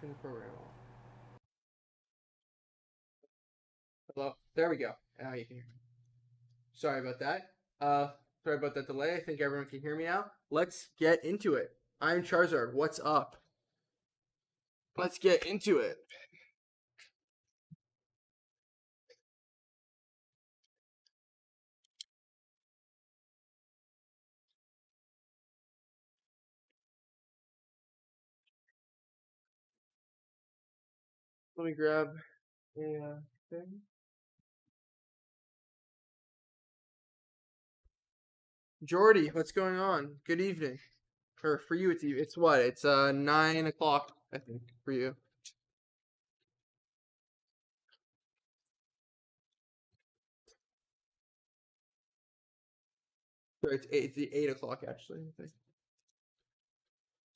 turn the program off. Hello. There we go. Now you can hear me. Sorry about that. Sorry about that delay. I think everyone can hear me now. Let's get into it. I'm Charizard. What's up? Let's get into it. Let me grab a thing. Jordy, what's going on? Good evening. Or for you, it's what? It's 9 o'clock, I think, for you. So it's 8 o'clock actually. I think.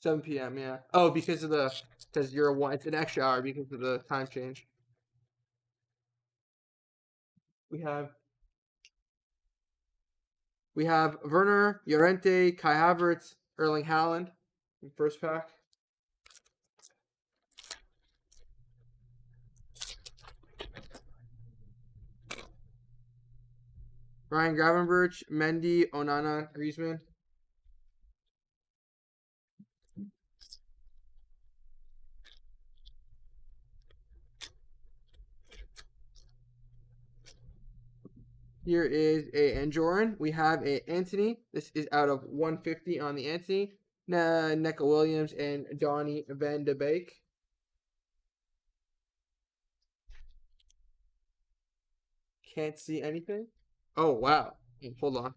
7 p.m. Yeah. Oh, because you're a one. It's an extra hour because of the time change. We have Werner, Llorente, Kai Havertz, Erling Haaland in first pack. Ryan Gravenberch, Mendy, Onana, Griezmann. Here is a Anjorin. We have a Anthony. This is out of 150 on the Anthony. Neca Williams and Donny van de Beek. Can't see anything. Oh, wow. Hold on.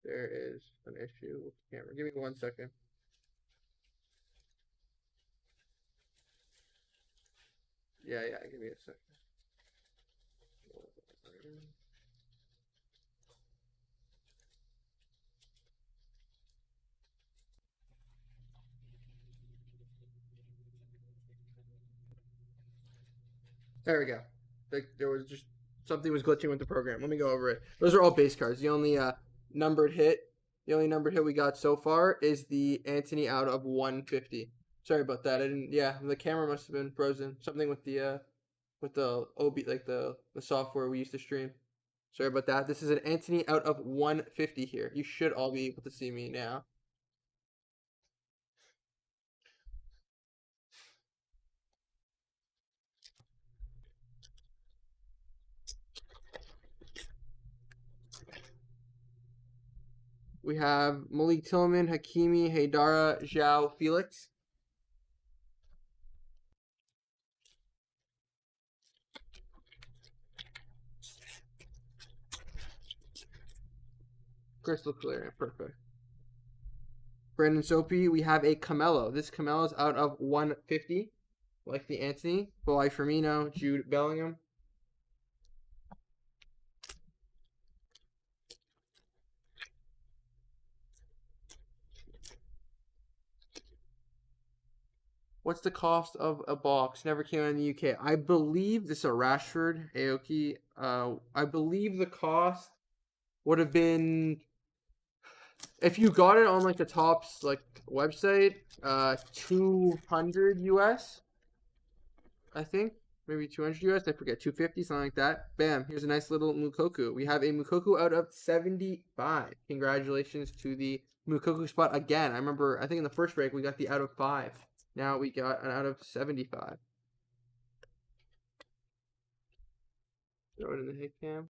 There is an issue with the camera. Give me 1 second. Yeah, give me a second. There we go. There was just something was glitching with the program. Let me go over it. Those are all base cards. The only numbered hit we got so far is the Anthony out of 150. Sorry about that. I didn't. Yeah, the camera must have been frozen. Something with the OB, like the software we used to stream. Sorry about that. This is an Anthony out of 150 here. You should all be able to see me now. We have Malik Tillman, Hakimi, Haidara, Zhao, Felix. Crystal clear, perfect. Brandon Soapy, we have a Camelo. This Camelo's out of 150, like the Anthony. Boy Firmino, Jude Bellingham. What's the cost of a box? Never came out in the UK. I believe this is a Rashford, Aoki. I believe the cost would have been, if you got it on like the Topps like website, 200 US. I think maybe 200 US. I forget, 250, something like that. Bam! Here's a nice little Mukoku. We have a Mukoku out of 75. Congratulations to the Mukoku spot again. I remember, I think in the first break we got the out of 5. Now we got an out of 75. Throw it in the hit cam.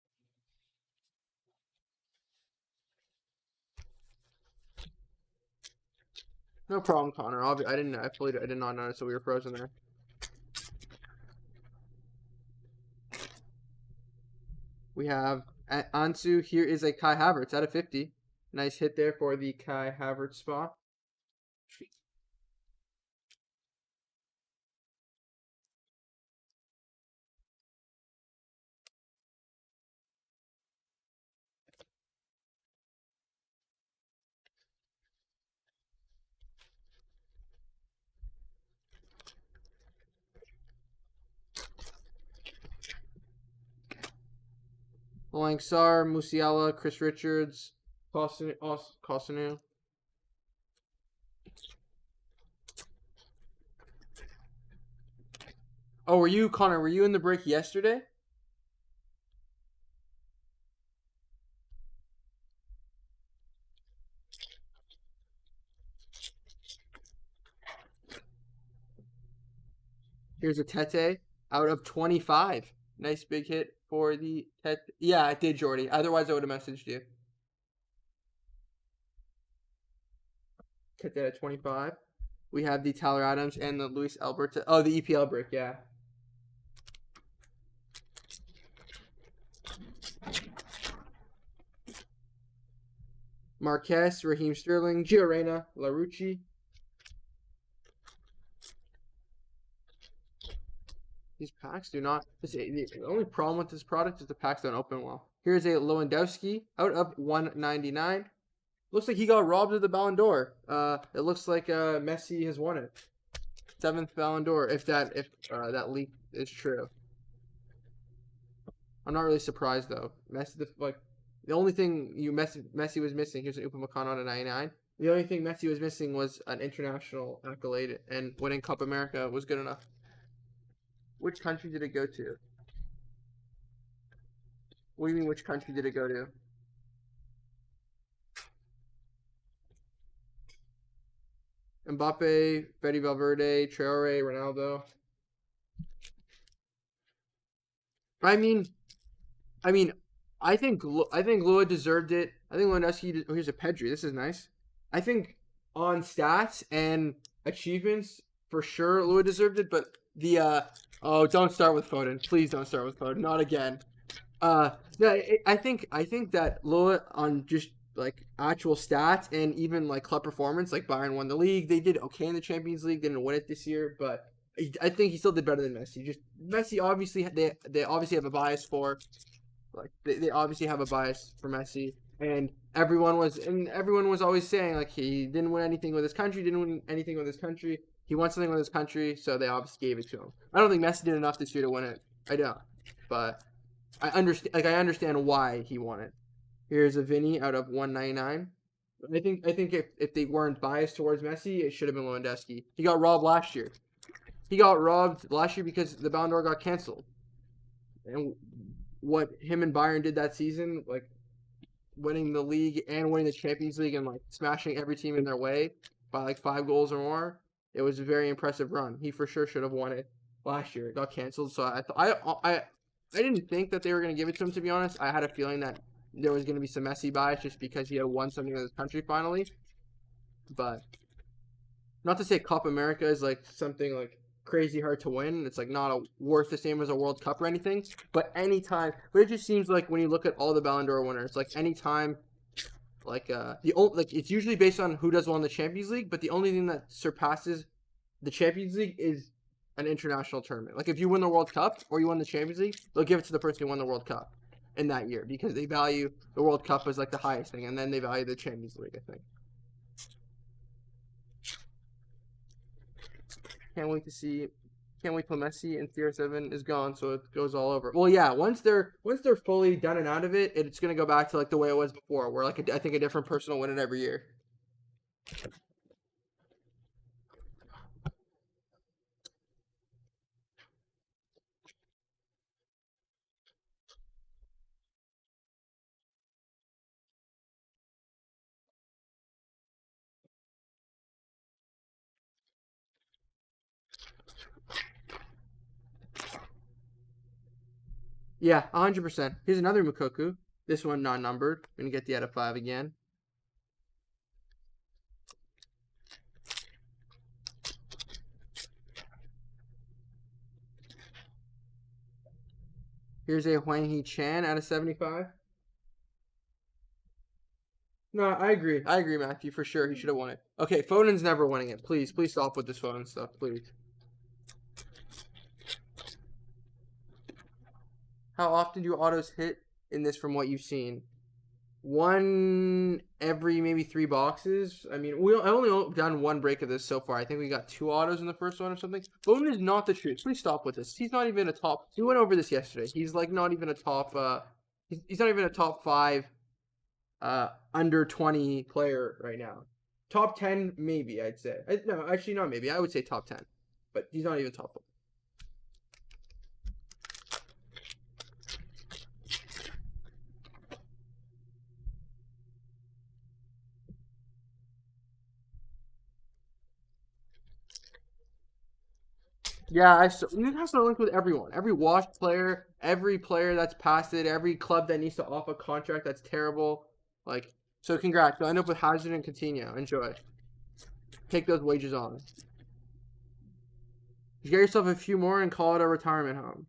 No problem, Connor. I did not notice that we were frozen there. We have Ansu. Here is a Kai Havertz out of 50. Nice hit there for the Kai Havertz spot. Langsar, Musiala, Chris Richards, Costin. Oh, were you, Connor? Were you in the break yesterday? Here's a Tete out of 25. Nice big hit for the Tete. Yeah, I did, Jordy. Otherwise, I would have messaged you. Tete at 25. We have the Tyler Adams and the Luis Alberto. Oh, the EPL brick, yeah. Marquez, Raheem Sterling, Gio Reyna, Larucci. These packs do not. The only problem with this product is the packs don't open well. Here's a Lewandowski out of 199. Looks like he got robbed of the Ballon d'Or. It looks like Messi has won it. 7th Ballon d'Or, if that leak is true. I'm not really surprised though. Messi, the only thing Messi was missing. Here's an Upamecano to 99. The only thing Messi was missing was an international accolade, and winning Cup America was good enough. Which country did it go to? What do you mean, which country did it go to? Mbappe, Fede Valverde, Traore, Ronaldo. I mean, I think Lua deserved it. I think Lewandowski. Oh, here's a Pedri. This is nice. I think on stats and achievements, for sure, Lua deserved it. But the oh, don't start with Foden. Please don't start with Foden. Not again. No, I think that Lua on just like actual stats and even like club performance, like Bayern won the league. They did okay in the Champions League. Didn't win it this year, but I think he still did better than Messi. Just Messi, obviously, they obviously have a bias for, like they obviously have a bias for Messi, and everyone was always saying like he didn't win anything with his country, didn't win anything with his country. He won something with his country, so they obviously gave it to him. I don't think Messi did enough this year to win it. I don't, but I understand why he won it. Here's a Vinny out of 199. I think if they weren't biased towards Messi, it should have been Lewandowski. He got robbed last year. He got robbed last year because the Ballon d'Or got canceled. And what him and Bayern did that season, like winning the league and winning the Champions League and like smashing every team in their way by like 5 goals or more, it was a very impressive run. He for sure should have won it last year. It got canceled, so I didn't think that they were going to give it to him, to be honest. I had a feeling that there was going to be some Messi bias just because he had won something in his country finally. But not to say Cup America is like something like crazy hard to win. It's like not worth the same as a World Cup or anything. But it just seems like when you look at all the Ballon d'Or winners, like anytime, it's usually based on who does well in the Champions League. But the only thing that surpasses the Champions League is an international tournament. Like if you win the World Cup or you won the Champions League, they'll give it to the person who won the World Cup in that year because they value the World Cup as like the highest thing, and then they value the Champions League, I think. Can't wait till Messi and CR7 is gone, so it goes all over. Well, yeah, once they're fully done and out of it, it's gonna go back to like the way it was before, where like I think a different person will win it every year. Yeah, 100%. Here's another Mukoku. This one non-numbered. Gonna get the out of 5 again. Here's a Huang Hee Chan out of 75. No, I agree. I agree, Matthew, for sure. He should have won it. Okay, Foden's never winning it. Please stop with this Foden stuff, please. How often do autos hit in this from what you've seen? One every maybe 3 boxes. I mean, I only done one break of this so far. I think we got 2 autos in the first one or something. Foden is not the truth. Please stop with this. He's not even a top. We went over this yesterday. He's like not even a top. He's not even a top 5 under 20 player right now. Top 10, maybe, I'd say. No, actually, not maybe. I would say top 10. But he's not even top 4. Yeah, Newcastle are linked with everyone. Every washed player, every player that's past it, every club that needs to off a contract that's terrible. Like, so congrats. You'll end up with Hazard and Coutinho. Enjoy. Take those wages on. You get yourself a few more and call it a retirement home.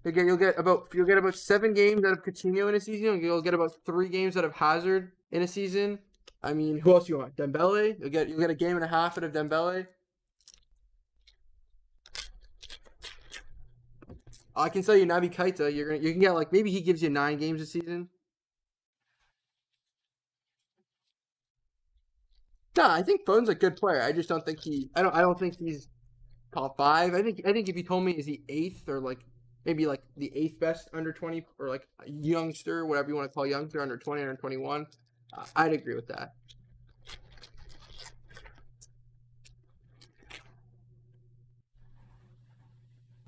Like, you'll get about 7 games out of Coutinho in a season. You'll get about 3 games out of Hazard in a season. I mean, who else you want? Dembele. You'll get a game and a half out of Dembele. I can tell you, Naby Keita, you can get like maybe he gives you 9 games a season. No, I think Foden's a good player. I just don't think I don't think he's top 5. I think if you told me is he 8th or like maybe like the 8th best under 20 or like a youngster, whatever you want to call youngster under 20 under 21, I'd agree with that.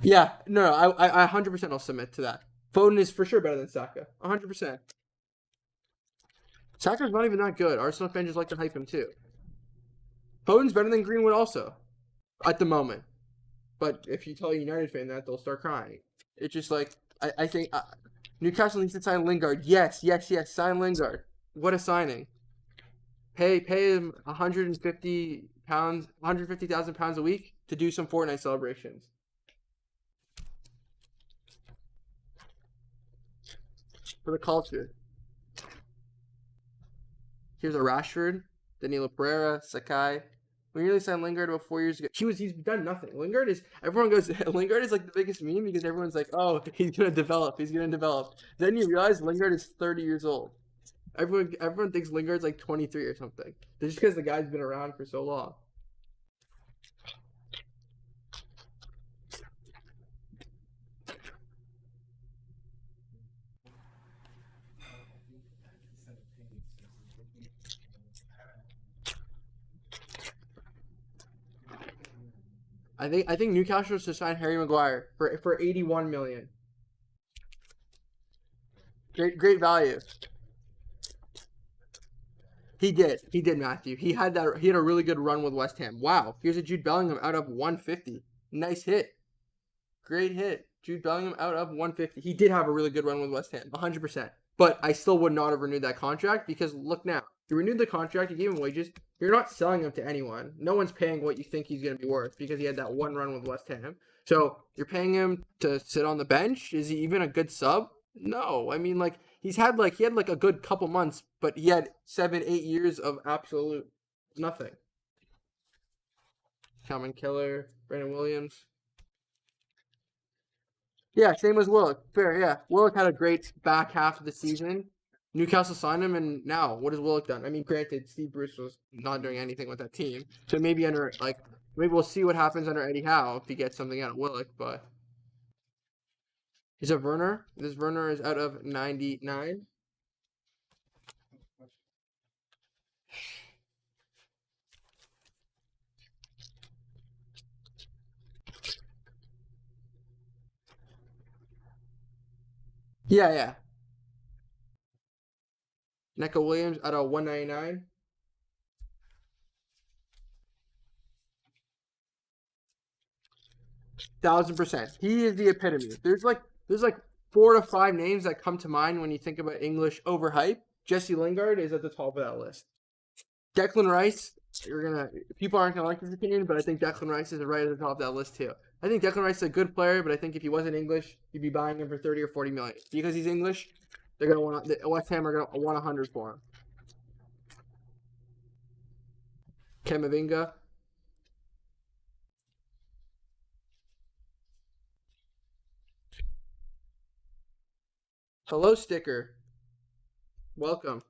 Yeah, no, I 100% I'll submit to that. Foden is for sure better than Saka. 100%. Saka's not even that good. Arsenal fans just like to hype him too. Foden's better than Greenwood also at the moment. But if you tell a United fan that, they'll start crying. It's just like I think Newcastle needs to sign Lingard. Yes, yes, yes. Sign Lingard. What a signing. Pay him 150 pounds, 150,000 pounds a week to do some Fortnite celebrations. For the culture. Here's a Rashford, Danilo Pereira, Sakai. We nearly signed Lingard about 4 years ago. He's done nothing. Everyone goes, Lingard is like the biggest meme because everyone's like, oh, he's gonna develop. Then you realize Lingard is 30 years old. Everyone thinks Lingard's like 23 or something. Just because the guy's been around for so long. I think Newcastle should sign Harry Maguire for 81 million. Great value. He did, Matthew. He had a really good run with West Ham. Wow. Here's a Jude Bellingham out of 150. Nice hit. Great hit. Jude Bellingham out of 150. He did have a really good run with West Ham, 100%. But I still would not have renewed that contract because look now. You renewed the contract, you gave him wages. You're not selling him to anyone. No one's paying what you think he's going to be worth because he had that one run with West Ham. So you're paying him to sit on the bench. Is he even a good sub? No. I mean, like he had like a good couple months, but he had 7-8 years of absolute nothing. Calvin Killer, Brandon Williams. Yeah, same as Willock. Fair, yeah. Willock had a great back half of the season. Newcastle signed him, and now what has Willock done? I mean, granted, Steve Bruce was not doing anything with that team, so maybe maybe we'll see what happens under Eddie Howe if he gets something out of Willock. But is it Werner? This Werner is out of 99. Yeah, yeah. Neco Williams out of 199. 1,000%. He is the epitome. There's like 4 to 5 names that come to mind when you think about English overhype. Jesse Lingard is at the top of that list. Declan Rice, people aren't gonna like this opinion, but I think Declan Rice is right at the top of that list too. I think Declan Rice is a good player, but I think if he wasn't English, you'd be buying him for 30 or 40 million. Because he's English, West Ham are gonna want 100 for him. Kamavinga. Hello, sticker. Welcome.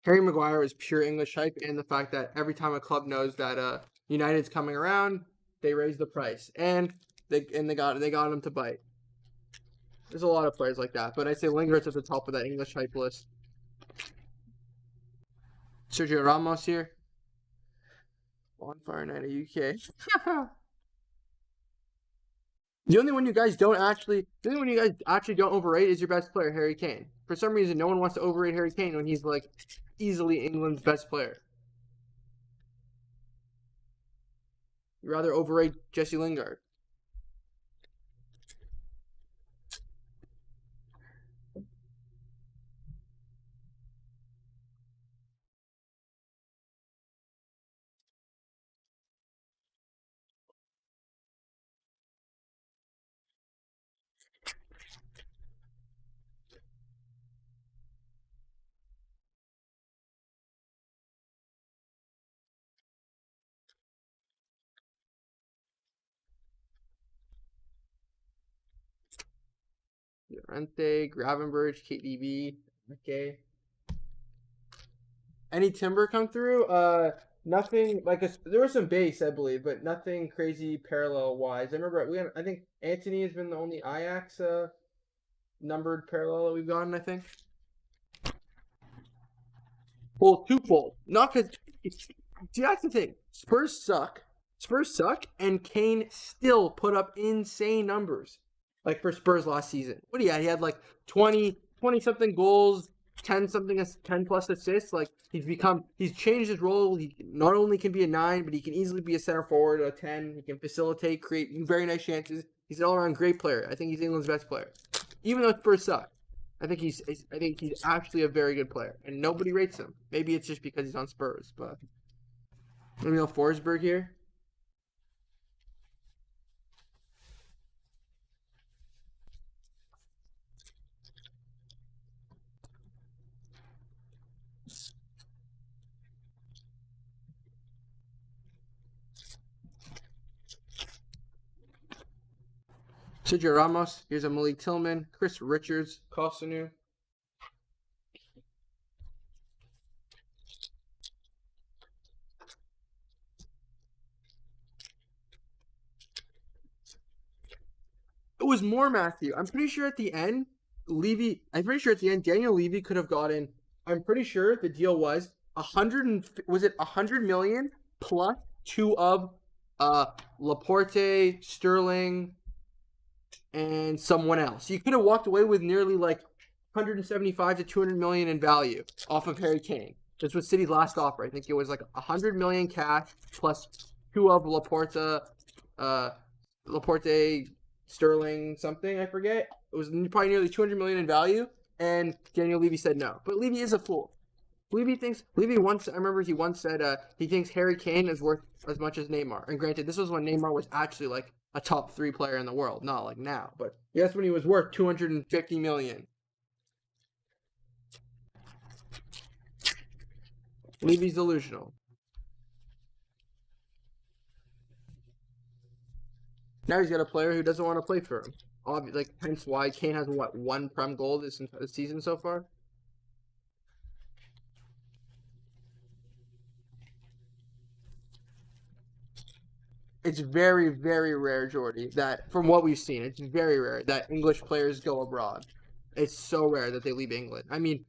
Harry Maguire is pure English hype, and the fact that every time a club knows that United's coming around, they raise the price, and they got him to bite. There's a lot of players like that, but I'd say Lingard's at the top of that English hype list. Sergio Ramos here. Bonfire Night at UK. The only one you guys actually don't overrate is your best player, Harry Kane. For some reason, no one wants to overrate Harry Kane when he's like easily England's best player. You'd rather overrate Jesse Lingard. Llorente, Gravenberch, KDB. Okay. Any timber come through? Nothing like there was some base, I believe, but nothing crazy parallel wise. I remember I think Anthony has been the only Ajax numbered parallel that we've gotten. I think. Well, twofold. Not because. See, that's the thing. Spurs suck, and Kane still put up insane numbers. Like for Spurs last season. What do you have? He had like 20 something goals, 10 plus assists. Like he's changed his role. He not only can be a 9, but he can easily be a center forward, a 10. He can facilitate, create very nice chances. He's an all-around great player. I think he's England's best player. Even though Spurs suck. I think he's actually a very good player, and nobody rates him. Maybe it's just because he's on Spurs, but Emil Forsberg here. Sergio Ramos. Here's a Malik Tillman. Chris Richards. Costanu. It was more Matthew. I'm pretty sure at the end, Daniel Levy could have gotten. I'm pretty sure the deal was 100 million plus 2 of Laporte, Sterling, and someone else. You could have walked away with nearly like 175 to 200 million in value off of Harry Kane. This was City's last offer. I think it was like 100 million cash plus 2 of Laporte, Sterling, something, I forget. It was probably nearly 200 million in value, and Daniel Levy said no. But Levy is a fool. I remember he once said he thinks Harry Kane is worth as much as Neymar. And granted, this was when Neymar was actually like a top 3 player in the world, not like now. But that's when he was worth 250 million. Levy's delusional. Now he's got a player who doesn't want to play for him. Hence why Kane has one Prem goal this season so far. It's very, very rare, Jordy, that from what we've seen, it's very rare that English players go abroad. It's so rare that they leave England. I mean,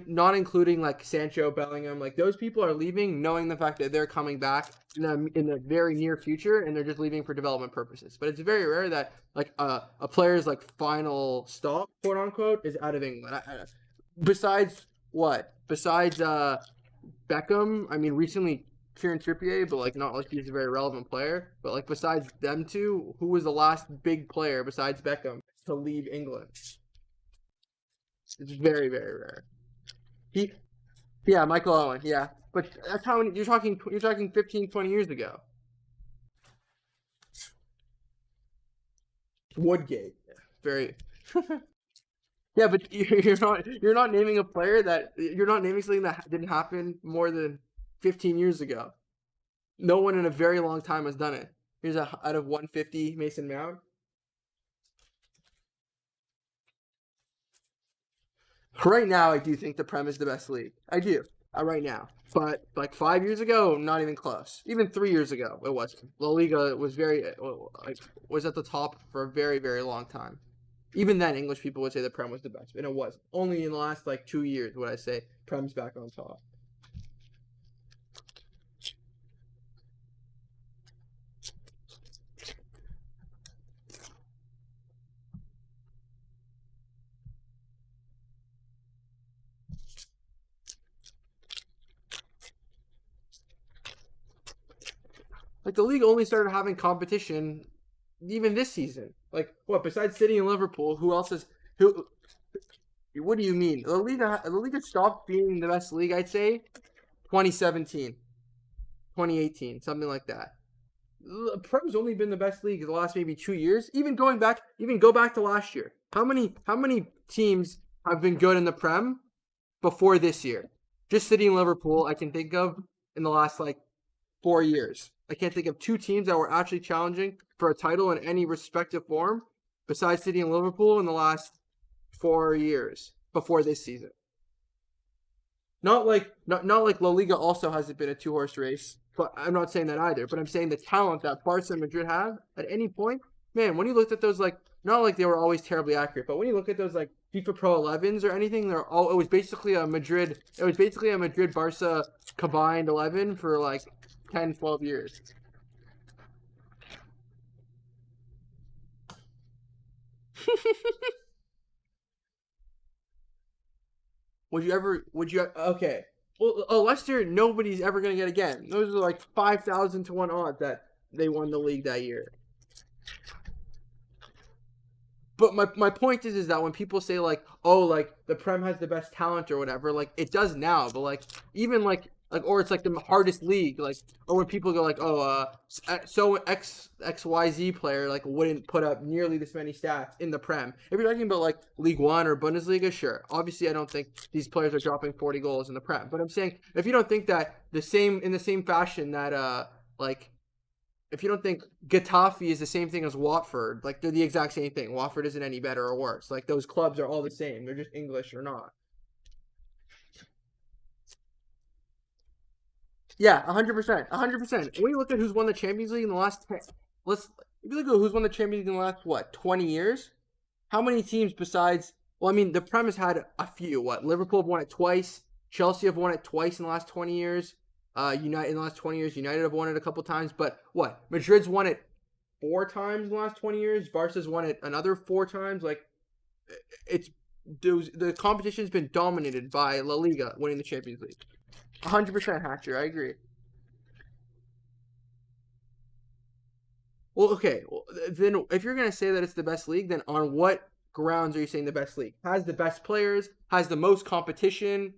not including like Sancho, Bellingham, like those people are leaving knowing the fact that they're coming back in the very near future, and they're just leaving for development purposes. But it's very rare that like a player's like final stop, quote unquote, is out of England. Besides Beckham, I mean, recently Kieran Trippier, but like not like he's a very relevant player. But like besides them two, who was the last big player besides Beckham to leave England? It's very, very rare. Michael Owen, yeah. But that's how you're talking 15, 20 years ago. Woodgate. Very Yeah, but you're not naming a player you're not naming something that didn't happen more than 15 years ago. No one in a very long time has done it. Here's out of 150 Mason Mount. Right now, I do think the Prem is the best league. I do. right now. But like 5 years ago, not even close. Even 3 years ago, it wasn't. La Liga was was at the top for a very, very long time. Even then, English people would say the Prem was the best, and it wasn't. Only in the last like 2 years would I say Prem's back on top. Like the league only started having competition even this season. Like what? Besides City and Liverpool, who else is who? What do you mean? The Liga stopped being the best league. I'd say 2017, 2018, something like that. Prem's only been the best league the last maybe 2 years. Even go back to last year. How many teams have been good in the Prem before this year? Just City and Liverpool, I can think of in the last like 4 years. I can't think of two teams that were actually challenging for a title in any respective form besides City and Liverpool in the last 4 years before this season. Not like La Liga also hasn't been a two-horse race, but I'm not saying that either. But I'm saying the talent that Barca and Madrid have at any point, man. When you looked at those, like not like they were always terribly accurate, but when you look at those like FIFA Pro 11s or anything, they're all. It was basically a Madrid. It was basically a Madrid Barca combined 11 for like 10, 12 years. Okay. Well, Leicester, nobody's ever going to get again. Those are like 5,000 to 1 odds that they won the league that year. But my point is that when people say like, oh, like the Prem has the best talent or whatever, like it does now, but like even or it's like the hardest league, like or when people go like, oh, so XYZ player like wouldn't put up nearly this many stats in the Prem. If you're talking about like League One or Bundesliga, sure. Obviously, I don't think these players are dropping 40 goals in the Prem. But I'm saying if you don't think that in the same fashion that like. If you don't think Getafe is the same thing as Watford, like they're the exact same thing. Watford isn't any better or worse. Like those clubs are all the same. They're just English or not. Yeah, 100%, 100%. When you look at who's won the Champions League in the last 10, let's if you look at who's won the Champions League in the last 20 years. How many teams besides? Well, I mean, the Prem has had a few. What Liverpool have won it twice. Chelsea have won it twice in the last 20 years. United in the last 20 years. United have won it a couple times, but what? Madrid's won it 4 times in the last 20 years. Barca's won it another 4 times. Like it's the competition's been dominated by La Liga winning the Champions League. 100% Hatcher, I agree. Well, okay. Well, then if you're gonna say that it's the best league, then on what grounds are you saying the best league? Has the best players? Has the most competition?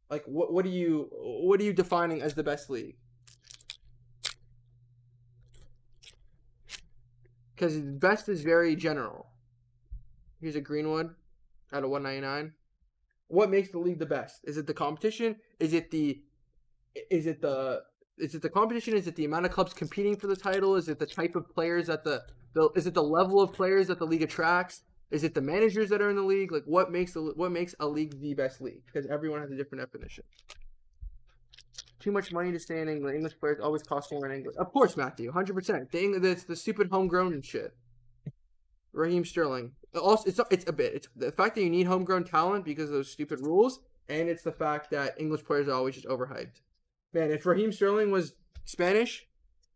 Like what are you defining as the best league? Because best is very general. Here's a Greenwood out of 199. What makes the league the best? Is it the competition? Is it the competition? Is it the amount of clubs competing for the title? Is it the type of players is it the level of players that the league attracts? Is it the managers that are in the league? Like what makes a league the best league? Because everyone has a different definition. Too much money to stay in England. English players always cost more in England. Of course, Matthew, 100%. The stupid homegrown and shit. Raheem Sterling. Also, it's a bit. It's the fact that you need homegrown talent because of those stupid rules, and it's the fact that English players are always just overhyped. Man, if Raheem Sterling was Spanish,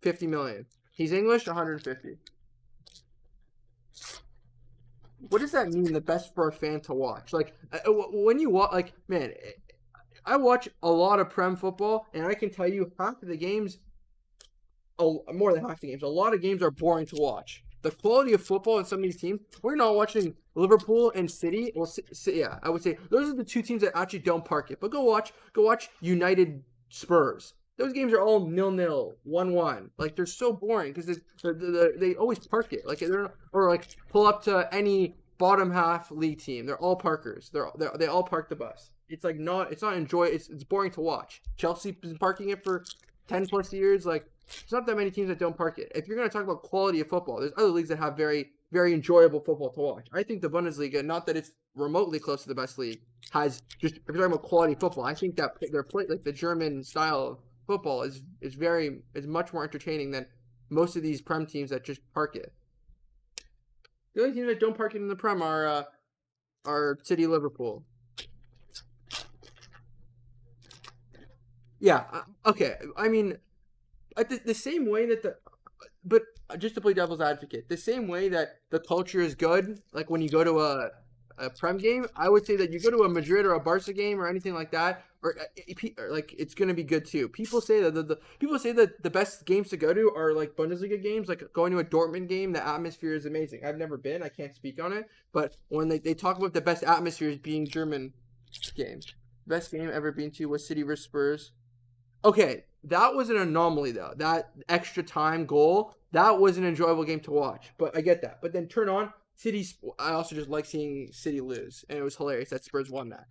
50 million. He's English, 150. What does that mean? The best for a fan to watch? Like when you watch, like man, I watch a lot of Prem football, and I can tell you half of the games, more than half the games, a lot of games are boring to watch. The quality of football in some of these teams, we're not watching Liverpool and City. Well, yeah, I would say those are the two teams that actually don't park it. But go watch United Spurs. Those games are all 0-0, 1-1. Like they're so boring because they always park it. Like or like pull up to any bottom half league team. They're all parkers. They all park the bus. It's like it's not it's boring to watch. Chelsea's been parking it for 10 plus years. Like it's not that many teams that don't park it. If you're gonna talk about quality of football, there's other leagues that have very very enjoyable football to watch. I think the Bundesliga, not that it's remotely close to the best league, has just if you're talking about quality football, I think that their play like the German style of football is much more entertaining than most of these Prem teams that just park it. The only teams that don't park it in the Prem are City, Liverpool. Yeah, okay. I mean, the same way that but just to play devil's advocate, the same way that the culture is good, like when you go to a Prem game, I would say that you go to a Madrid or a Barca game or anything like that, or like it's gonna be good too. People say that people say that the best games to go to are like Bundesliga games, like going to a Dortmund game. The atmosphere is amazing. I've never been, I can't speak on it, but when they talk about the best atmospheres being German games, best game ever been to was City vs Spurs. Okay, that was an anomaly though. That extra time goal, that was an enjoyable game to watch. But I get that. But then turn on City. I also just like seeing City lose, and it was hilarious that Spurs won that.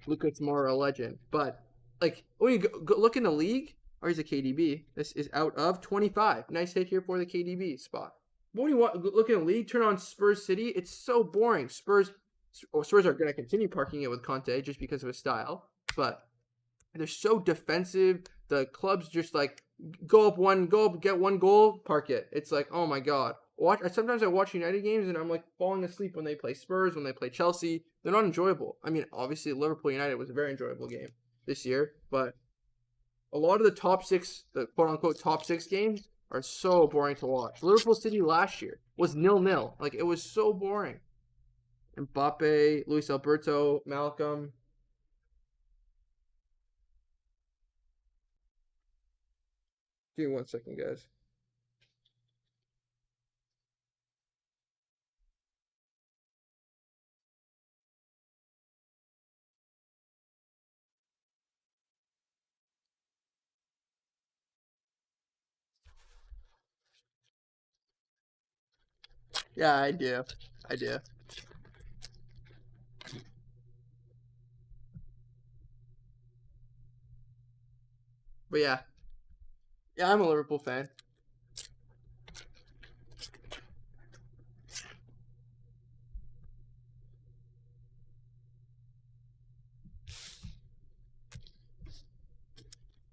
Lucas Moura, a legend. But like when you go look in the league, or he's a KDB. This is out of 25. Nice hit here for the KDB spot. But when you look in the league, turn on Spurs City. It's so boring. Spurs are going to continue parking it with Conte just because of his style, but they're so defensive. The club's just like go up, get one goal, park it. It's like, oh my god. Sometimes I watch United games and I'm like falling asleep when they play Spurs, when they play Chelsea. They're not enjoyable. I mean, obviously Liverpool United was a very enjoyable game this year, but a lot of the top six, the quote unquote top six games are so boring to watch. Liverpool City last year was 0-0. Like it was so boring. Mbappe, Luis Alberto, Malcolm. Give me 1 second, guys. Yeah, I do. I do. But yeah. Yeah, I'm a Liverpool fan.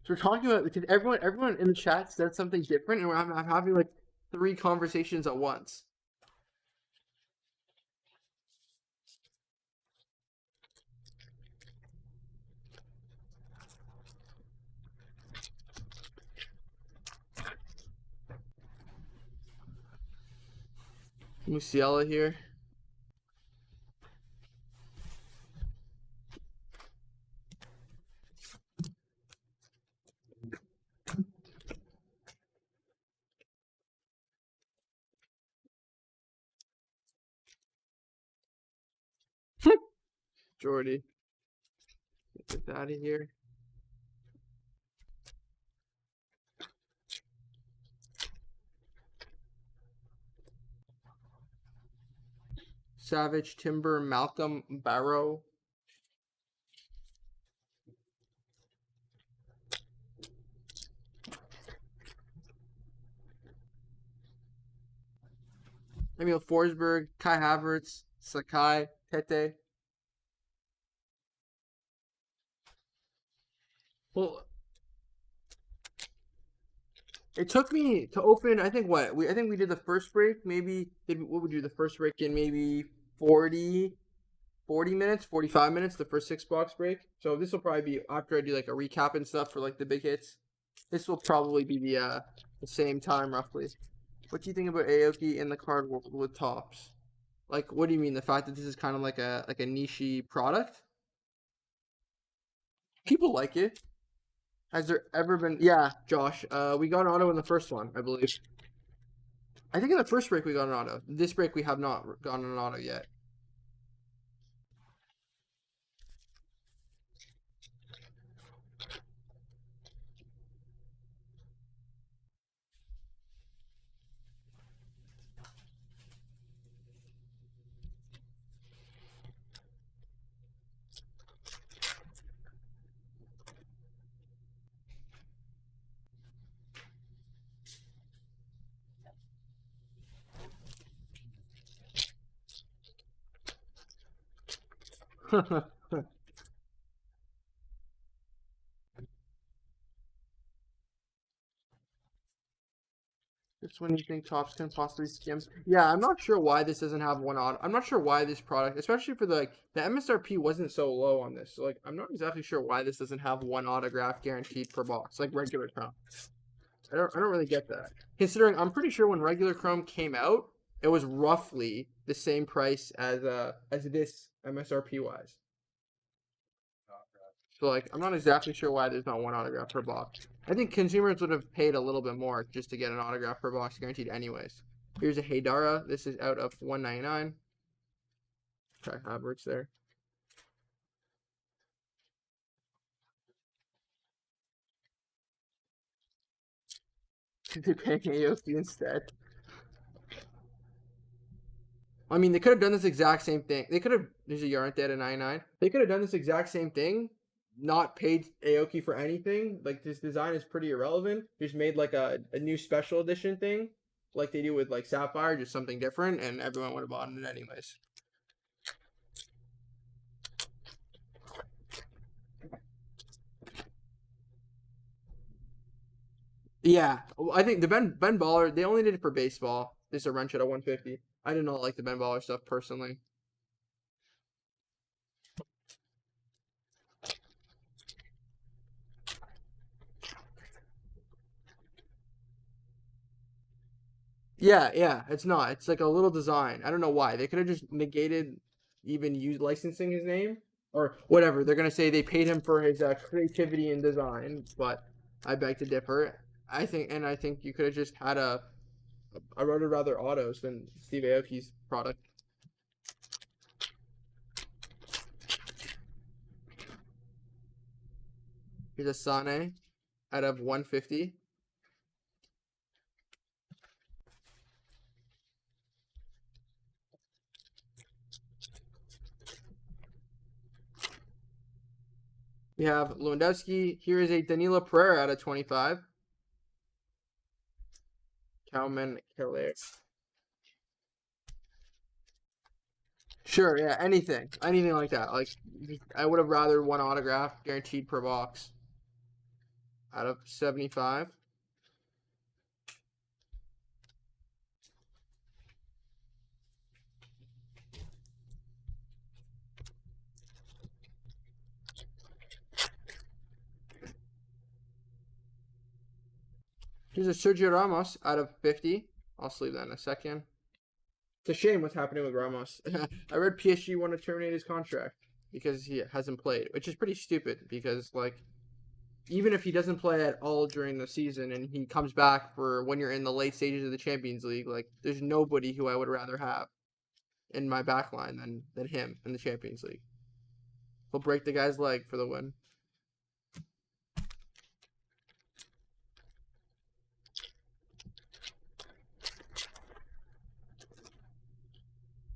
So we're talking about because everyone in the chat said something different, and I'm having like three conversations at once. Musiala here. Jordy. Get this out of here. Savage, Timber, Malcolm, Barrow. Emil Forsberg, Kai Havertz, Sakai, Tete. Well, it took me to open. I think we did the first break. Maybe what would we do the first break in maybe 40 minutes, 45 minutes, the first 6 box break. So this will probably be after I do like a recap and stuff for like the big hits. This will probably be the same time roughly. What do you think about Aoki in the card world with tops? Like, what do you mean? The fact that this is kind of like a niche product? People like it. Has there ever been? Yeah, Josh. We got an auto in the first one, I believe. I think in the first break we got an auto. This break we have not gotten an auto yet. Which one do you think Tops can possibly skim? Yeah, I'm not sure why this doesn't have one on. I'm not sure why this product, especially for the MSRP wasn't so low on this. So like, I'm not exactly sure why this doesn't have one autograph guaranteed per box, like regular Chrome. I don't really get that. Considering I'm pretty sure when regular Chrome came out, it was roughly the same price as this MSRP wise. So like, I'm not exactly sure why there's not one autograph per box. I think consumers would have paid a little bit more just to get an autograph per box guaranteed anyways. Here's a Haydara. This is out of 199. Try Havertz there. They paying Aoki instead. I mean, they could have done this exact same thing. They could have. There's a Yarn at a 99. They could have done this exact same thing, not paid Aoki for anything. Like, this design is pretty irrelevant. Just made like a new special edition thing, like they do with like Sapphire, just something different, and everyone would have bought it anyways. Yeah, I think the Ben Baller, they only did it for baseball. This is a wrench at a 150. I did not like the Ben Baller stuff personally. Yeah, it's not. It's like a little design. I don't know why. They could have just negated even licensing his name or whatever. They're gonna say they paid him for his creativity and design, but I beg to differ. I think you could have just had I would rather autos than Steve Aoki's product. Here's a Sane out of 150. We have Lewandowski. Here is a Danilo Pereira out of 25. Cowman Killer. Sure, yeah, anything like that. Like, I would have rather one autograph guaranteed per box out of 75. Here's a Sergio Ramos out of 50. I'll sleeve that in a second. It's a shame what's happening with Ramos. I read PSG want to terminate his contract because he hasn't played, which is pretty stupid because, like, even if he doesn't play at all during the season and he comes back for when you're in the late stages of the Champions League, like, there's nobody who I would rather have in my backline than him in the Champions League. He'll break the guy's leg for the win.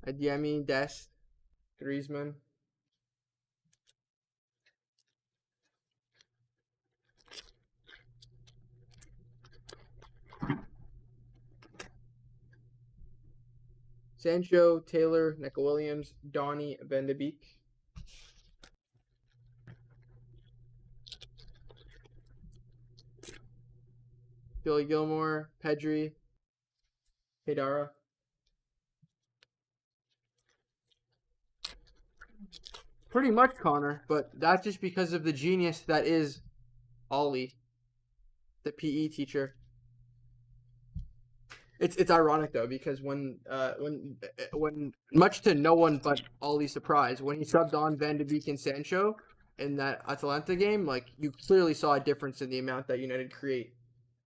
Adeyemi, Dest, Griezmann. Sancho, Taylor, Nico Williams, Donny, Van de Beek. Billy Gilmore, Pedri, Haydara. Pretty much, Connor, but that's just because of the genius that is Ollie, the PE teacher. It's ironic though because when much to no one but Ollie's surprise, when he subbed on Van de Beek and Sancho in that Atalanta game, like, you clearly saw a difference in the amount that United create,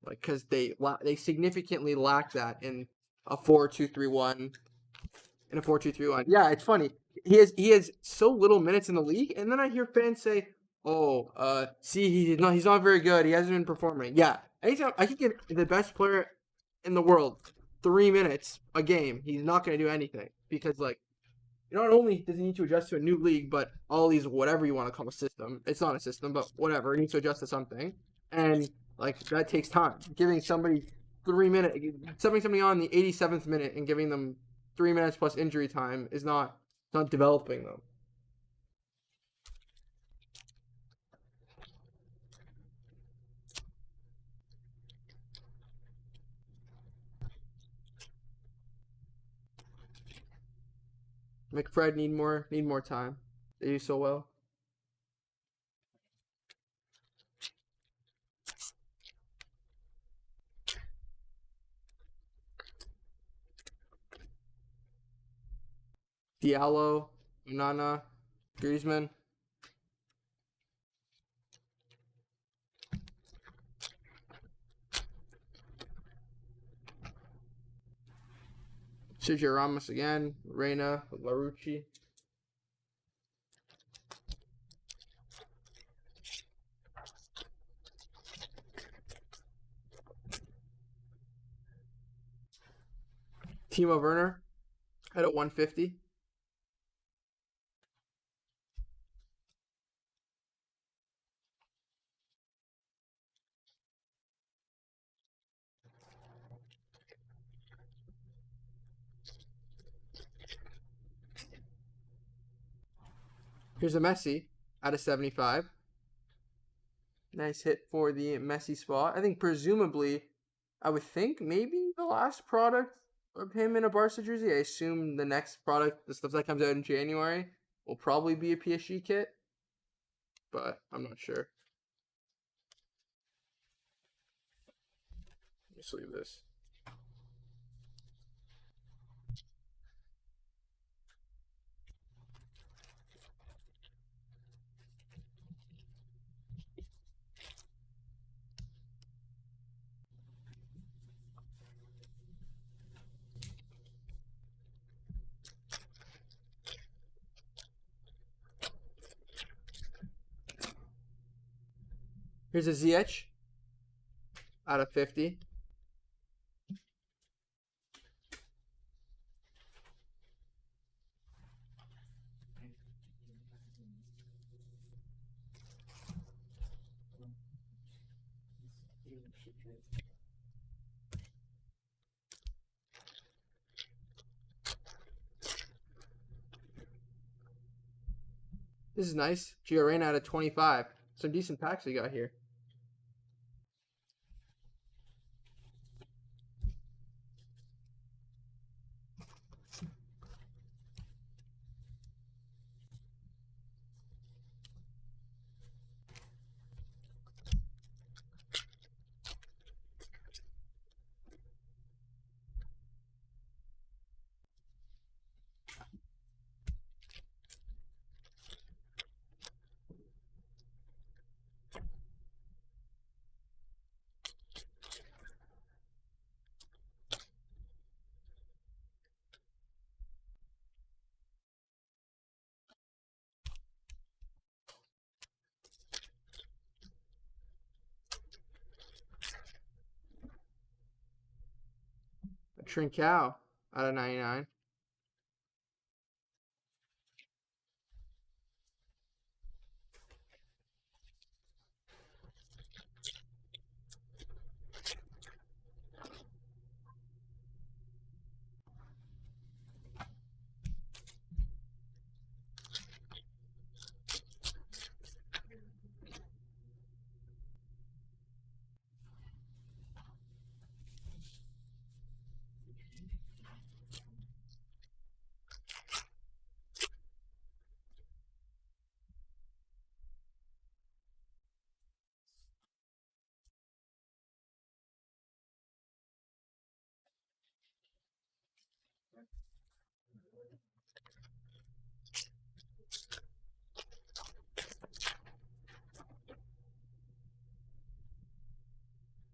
like, because they significantly lack that in a 4-2-3-1. In a 4-2-3-1. Yeah, it's funny. He has so little minutes in the league, and then I hear fans say, "Oh, see, he's not very good. He hasn't been performing." Yeah, anytime I could give the best player in the world 3 minutes a game, he's not going to do anything because, like, not only does he need to adjust to a new league, but all these whatever you want to call a system. It's not a system, but whatever. He needs to adjust to something, and like that takes time. Giving somebody 3 minutes, subbing somebody on the 87th minute and giving them 3 minutes plus injury time is not developing them. McFred need more time. They do so well. Diallo, Onana, Griezmann. Sergio Ramos again. Reina, Larucci. Timo Werner at 150. Here's a Messi out of 75. Nice hit for the Messi spot. I think presumably, I would think maybe the last product of him in a Barca jersey. I assume the next product, the stuff that comes out in January, will probably be a PSG kit, but I'm not sure. Just leave this. Here's a Ziyech out of 50. This is nice. Giorena out of 25. Some decent packs we got here. A Trincao out of 99.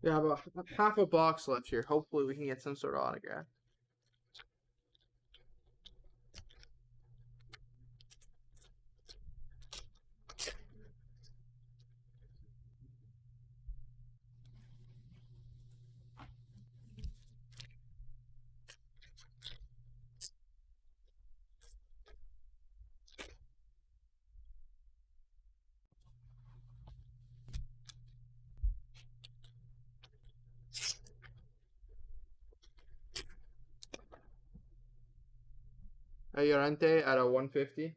We have a half a box left here. Hopefully we can get some sort of autograph. A Llorente at a 150.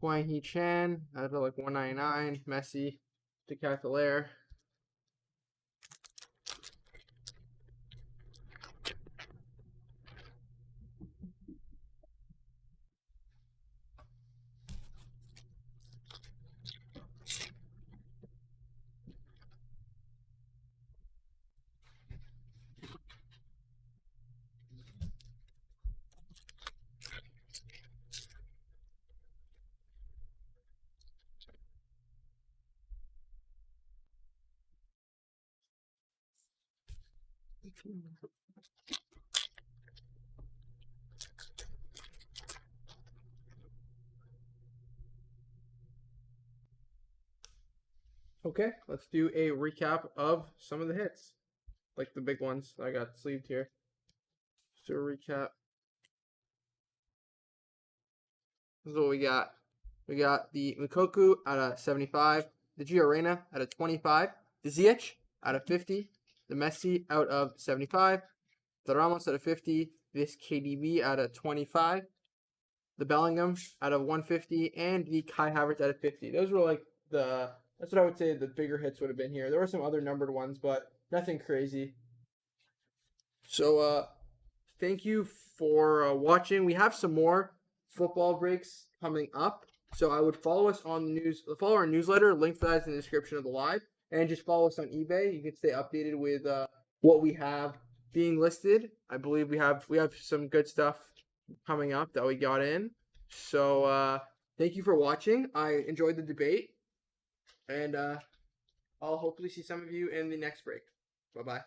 Huang He Chan out of like 199. Messi, Decathlon. Okay, let's do a recap of some of the hits, like the big ones I got sleeved here. Let's do a recap. This is what we got. We got the Mukoku out of 75, the Gio Reyna out of 25, the Ziyech out of 50, the Messi out of 75, the Ramos out of 50, this KDB out of 25, the Bellingham out of 150, and the Kai Havertz out of 50. Those were like that's what I would say the bigger hits would have been here. There were some other numbered ones, but nothing crazy. So, thank you for watching. We have some more football breaks coming up. So I would follow us on follow our newsletter. Link for that is in the description of the live, and just follow us on eBay. You can stay updated with what we have being listed. I believe we have some good stuff coming up that we got in. So thank you for watching. I enjoyed the debate, and I'll hopefully see some of you in the next break. Bye bye.